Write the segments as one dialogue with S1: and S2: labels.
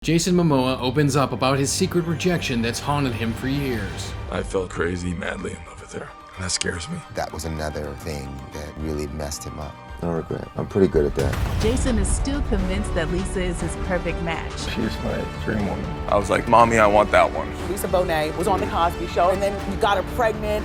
S1: Jayson Momoa opens up about his secret rejection that's haunted him for years.
S2: I felt crazy, madly in love with her. And that scares me.
S3: That was another thing that really messed him up. No regret. I'm pretty good at that.
S4: Jayson is still convinced that Lisa is his perfect match.
S2: She's my dream woman. I was like, Mommy, I want that one.
S5: Lisa Bonet was on the Cosby Show, and then you got her pregnant.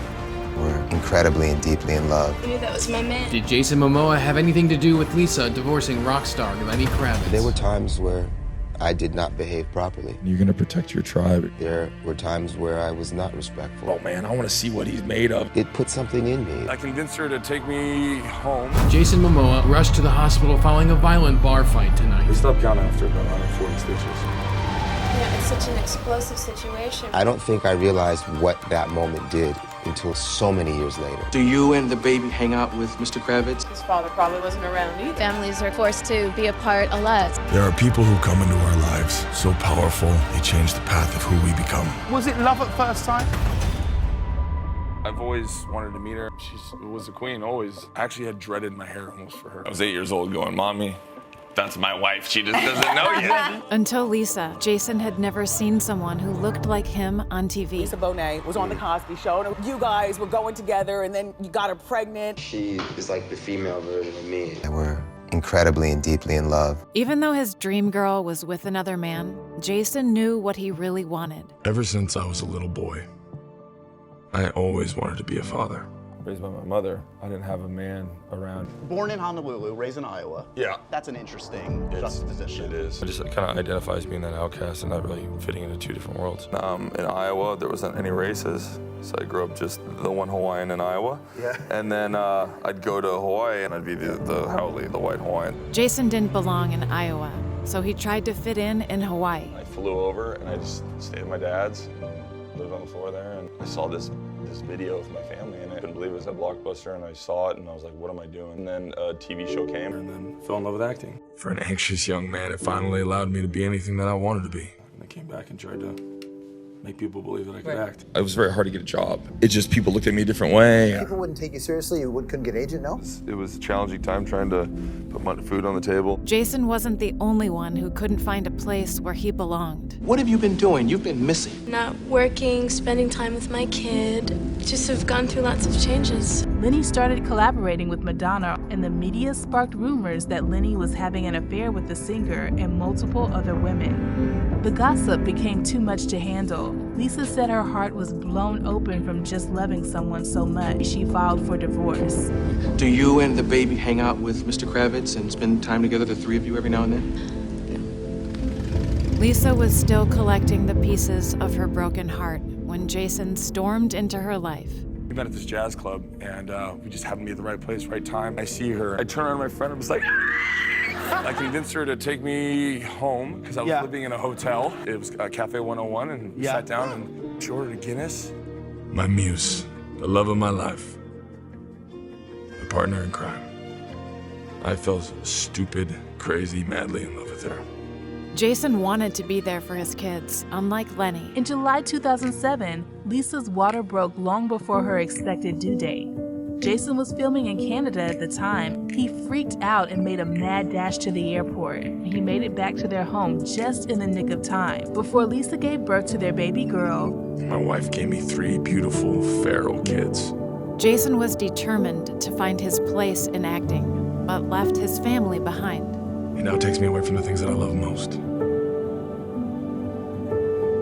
S3: We're incredibly and deeply in love.
S6: I knew that was my man.
S1: Did Jayson Momoa have anything to do with Lisa divorcing rock star Lenny Kravitz?
S3: There were times where I did not behave properly.
S2: You're gonna protect your tribe.
S3: There were times where I was not respectful.
S2: Oh man, I wanna see what he's made of.
S3: It put something in me.
S2: I convinced her to take me home.
S1: Jayson Momoa rushed to the hospital following a violent bar fight tonight.
S2: We stopped counting after about 140 stitches.
S6: Yeah, it's such an explosive situation.
S3: I don't think I realized what that moment did until so many years later.
S7: Do you and the baby hang out with Mr. Kravitz?
S5: His father probably wasn't around either.
S6: Families are forced to be apart a lot.
S2: There are people who come into our lives so powerful, they change the path of who we become.
S5: Was it love at first sight?
S2: I've always wanted to meet her. She was a queen, always. I actually had dreaded my hair almost for her. I was 8 years old going, Mommy, that's my wife. She just doesn't know yet.
S8: Until Lisa, Jayson had never seen someone who looked like him on TV.
S5: Lisa Bonet was on the Cosby Show, and you guys were going together, and then you got her pregnant.
S3: She is like the female version of me. We're incredibly and deeply in love.
S8: Even though his dream girl was with another man, Jayson knew what he really wanted.
S2: Ever since I was a little boy, I always wanted to be a father. Raised by my mother, I didn't have a man around.
S9: Born in Honolulu, raised in Iowa.
S2: Yeah.
S9: That's an interesting juxtaposition.
S2: It is. It just kind of identifies being an outcast and not really fitting into two different worlds. In Iowa, there wasn't any races, so I grew up just the one Hawaiian in Iowa. Yeah. And then I'd go to Hawaii and I'd be the haole, the white Hawaiian.
S8: Jayson didn't belong in Iowa, so he tried to fit in Hawaii.
S2: I flew over and I just stayed at my dad's and lived on the floor there, and I saw this video of my family, and I couldn't believe it was at Blockbuster, and I saw it, and I was like, what am I doing? And then a TV show came, and then fell in love with acting. For an anxious young man, it finally allowed me to be anything that I wanted to be. And I came back and tried to make people believe that I could act. It was very hard to get a job. It just, people looked at me a different way.
S9: People wouldn't take you seriously, you couldn't get an agent, no?
S2: It was a challenging time trying to put food on the table.
S8: Jayson wasn't the only one who couldn't find a place where he belonged.
S7: What have you been doing? You've been missing.
S6: Not working, spending time with my kid. Just have gone through lots of changes.
S4: Lini started collaborating with Madonna, and the media sparked rumors that Lini was having an affair with the singer and multiple other women. The gossip became too much to handle. Lisa said her heart was blown open from just loving someone so much, she filed for divorce.
S7: Do you and the baby hang out with Mr. Kravitz and spend time together, the three of you, every now and then?
S8: Lisa was still collecting the pieces of her broken heart when Jayson stormed into her life.
S2: We met at this jazz club, and we just happened to be at the right place, right time. I see her. I turn around to my friend and was like, I convinced her to take me home because I was living in a hotel. It was Cafe 101, and we sat down and she ordered a Guinness. My muse, the love of my life, my partner in crime. I felt stupid, crazy, madly in love with her.
S8: Jayson wanted to be there for his kids, unlike Lenny.
S4: In July 2007, Lisa's water broke long before her expected due date. Jayson was filming in Canada at the time. He freaked out and made a mad dash to the airport. He made it back to their home just in the nick of time, before Lisa gave birth to their baby girl.
S2: My wife gave me 3 beautiful, feral kids.
S8: Jayson was determined to find his place in acting, but left his family behind.
S2: It now takes me away from the things that I love most.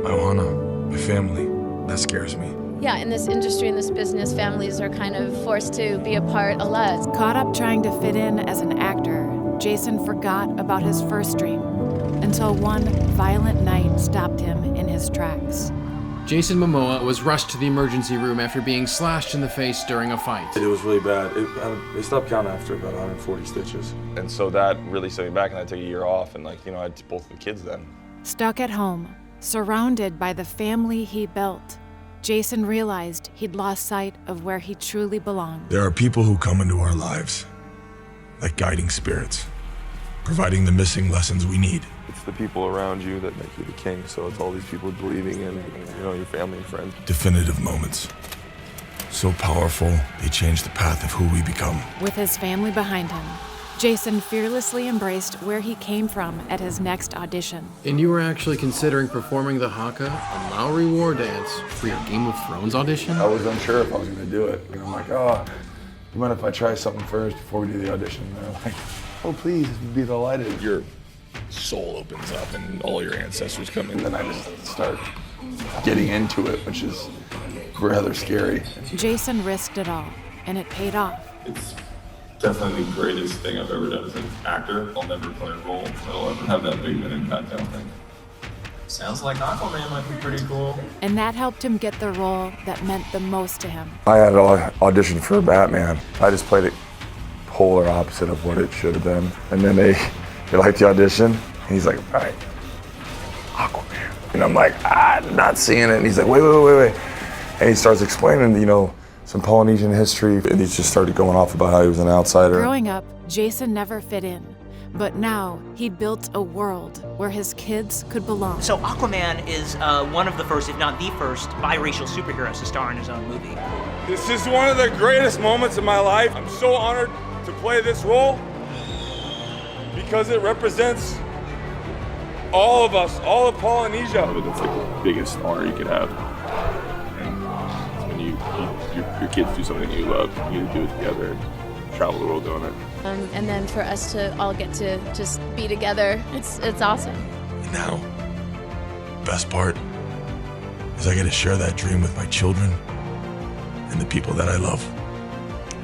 S2: My ohana, my family, that scares me.
S6: Yeah, in this industry, in this business, families are kind of forced to be apart a lot.
S8: Caught up trying to fit in as an actor, Jayson forgot about his first dream until one violent night stopped him in his tracks.
S1: Jayson Momoa was rushed to the emergency room after being slashed in the face during a fight.
S2: It was really bad. They stopped counting after about 140 stitches. And so that really set me back, and I took a year off, and I had both the kids then.
S8: Stuck at home, surrounded by the family he built, Jayson realized he'd lost sight of where he truly belonged.
S2: There are people who come into our lives like guiding spirits, providing the missing lessons we need. It's the people around you that make you the king, so it's all these people believing in, your family and friends. Definitive moments. So powerful, they change the path of who we become.
S8: With his family behind him, Jayson fearlessly embraced where he came from at his next audition.
S1: And you were actually considering performing the haka and Lowry War dance for your Game of Thrones audition?
S2: I was unsure if I was gonna do it. And I'm like, oh, you mind if I try something first before we do the audition? And they're like, oh, please, be delighted. Your soul opens up and all your ancestors come in. And then I just start getting into it, which is rather scary.
S8: Jayson risked it all, and it paid off.
S10: It's definitely the greatest thing I've ever done as an actor. I'll never play a role that'll ever have that big of an impact, I don't think. Sounds like Aquaman might be pretty cool.
S8: And that helped him get the role that meant the most to him.
S2: I had an audition for Batman. I just played it polar opposite of what it should have been. And then they liked the audition. And he's like, all right, Aquaman. And I'm like, I'm not seeing it. And he's like, wait. And he starts explaining, some Polynesian history. And he just started going off about how he was an outsider.
S8: Growing up, Jayson never fit in. But now, he'd built a world where his kids could belong.
S11: So Aquaman is one of the first, if not the first, biracial superheroes to star in his own movie.
S2: This is one of the greatest moments of my life. I'm so honored to play this role because it represents all of us, all of Polynesia.
S10: That's like the biggest honor you could have. And when your kids do something you love, you do it together, travel the world doing it.
S6: And then for us to all get to just be together, it's awesome.
S2: And now, best part is I get to share that dream with my children and the people that I love.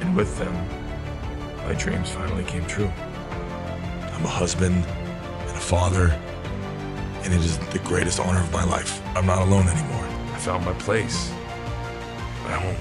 S2: And with them, my dreams finally came true. I'm a husband and a father, and it is the greatest honor of my life. I'm not alone anymore. I found my place, my home.